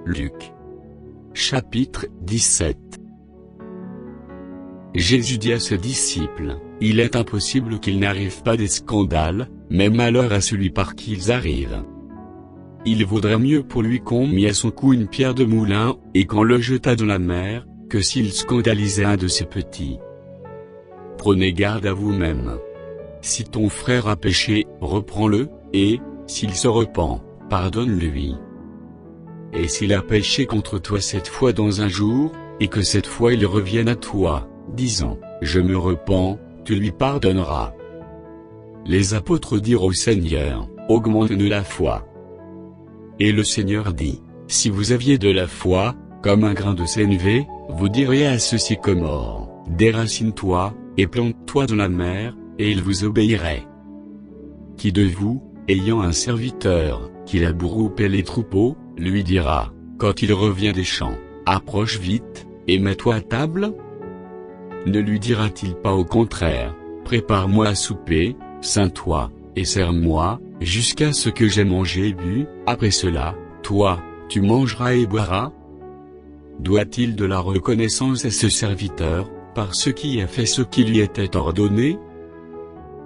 Luc. Chapitre 17. Jésus dit à ses disciples, « Il est impossible qu'il n'arrive pas des scandales, mais malheur à celui par qui ils arrivent. Il vaudrait mieux pour lui qu'on mît à son cou une pierre de moulin, et qu'on le jetât dans la mer, que s'il scandalisait un de ses petits. Prenez garde à vous-même. Si ton frère a péché, reprends-le, et, s'il se repent, pardonne-lui. Et s'il a péché contre toi 7 fois dans un jour, et que cette fois il revienne à toi, disant, je me repens, tu lui pardonneras. » Les apôtres dirent au Seigneur, augmente-nous la foi. Et le Seigneur dit, si vous aviez de la foi, comme un grain de sénévé, vous diriez à ce sycomore, déracine-toi, et plante-toi dans la mer, et il vous obéirait. Qui de vous, ayant un serviteur, qui laboure ou paie les troupeaux, lui dira, quand il revient des champs, approche vite, et mets-toi à table? Ne lui dira-t-il pas au contraire, prépare-moi à souper, ceins-toi, et sers-moi, jusqu'à ce que j'aie mangé et bu, après cela, toi, tu mangeras et boiras? Doit-il de la reconnaissance à ce serviteur, par ce qui a fait ce qui lui était ordonné?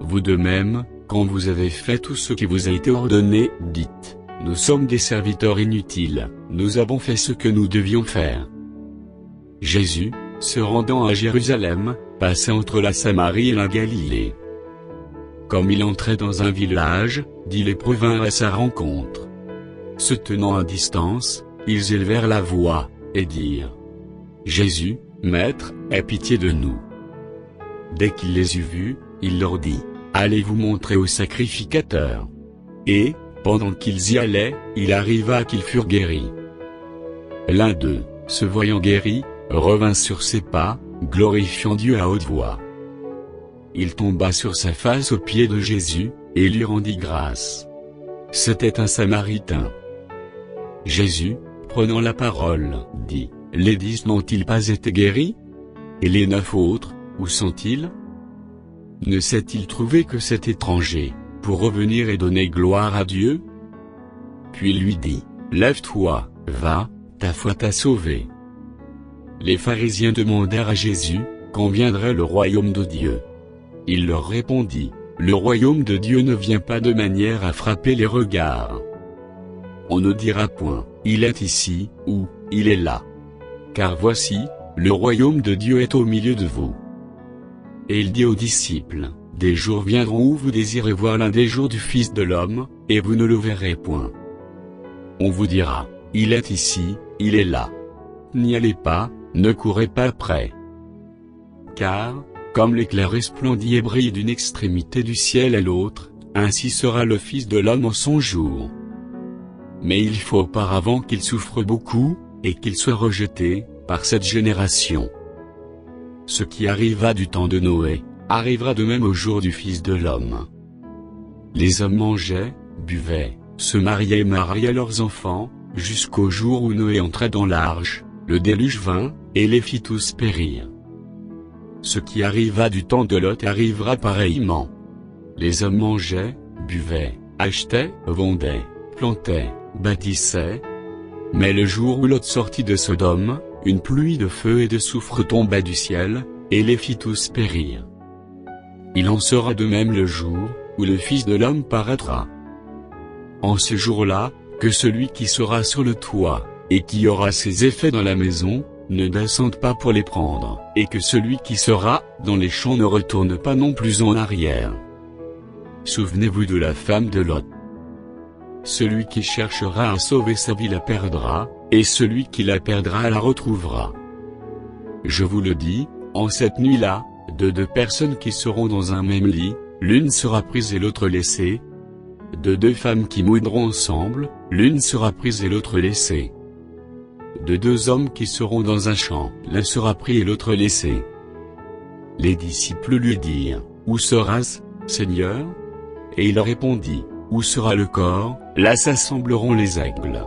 Vous de même, quand vous avez fait tout ce qui vous a été ordonné, dites, nous sommes des serviteurs inutiles, nous avons fait ce que nous devions faire. Jésus, se rendant à Jérusalem, passait entre la Samarie et la Galilée. Comme il entrait dans un village, 10 lépreux vinrent à sa rencontre. Se tenant à distance, ils élevèrent la voix, et dirent, Jésus, Maître, aie pitié de nous. Dès qu'il les eut vus, il leur dit, allez vous montrer au sacrificateur. Et, pendant qu'ils y allaient, il arriva qu'ils furent guéris. L'un d'eux, se voyant guéri, revint sur ses pas, glorifiant Dieu à haute voix. Il tomba sur sa face aux pieds de Jésus, et lui rendit grâce. C'était un Samaritain. Jésus, prenant la parole, dit, les 10 n'ont-ils pas été guéris? Et les 9 autres, où sont-ils? Ne s'est-il trouvé que cet étranger, pour revenir et donner gloire à Dieu? Puis il lui dit, lève-toi, va, ta foi t'a sauvé. Les pharisiens demandèrent à Jésus, quand viendrait le royaume de Dieu. Il leur répondit, le royaume de Dieu ne vient pas de manière à frapper les regards. On ne dira point, il est ici, ou, il est là. Car voici, le royaume de Dieu est au milieu de vous. Et il dit aux disciples, des jours viendront où vous désirez voir l'un des jours du Fils de l'homme, et vous ne le verrez point. On vous dira, il est ici, il est là. N'y allez pas, ne courez pas après. Car, comme l'éclair resplendit et brille d'une extrémité du ciel à l'autre, ainsi sera le Fils de l'homme en son jour. Mais il faut auparavant qu'il souffre beaucoup, et qu'il soit rejeté, par cette génération. Ce qui arriva du temps de Noé, arrivera de même au jour du Fils de l'homme. Les hommes mangeaient, buvaient, se mariaient et mariaient leurs enfants, jusqu'au jour où Noé entra dans l'arche, le déluge vint, et les fit tous périr. Ce qui arriva du temps de Lot arrivera pareillement. Les hommes mangeaient, buvaient, achetaient, vendaient, plantaient, bâtissaient. Mais le jour où Lot sortit de Sodome, une pluie de feu et de soufre tomba du ciel, et les fit tous périr. Il en sera de même le jour, où le Fils de l'homme paraîtra. En ce jour-là, que celui qui sera sur le toit, et qui aura ses effets dans la maison, ne descende pas pour les prendre, et que celui qui sera dans les champs ne retourne pas non plus en arrière. Souvenez-vous de la femme de Lot. Celui qui cherchera à sauver sa vie la perdra, et celui qui la perdra la retrouvera. Je vous le dis, en cette nuit-là, de 2 personnes qui seront dans un même lit, l'une sera prise et l'autre laissée. De 2 femmes qui moudront ensemble, l'une sera prise et l'autre laissée. De 2 hommes qui seront dans un champ, l'un sera pris et l'autre laissé. Les disciples lui dirent, où sera-ce, Seigneur? Et il répondit, où sera le corps, là s'assembleront les aigles.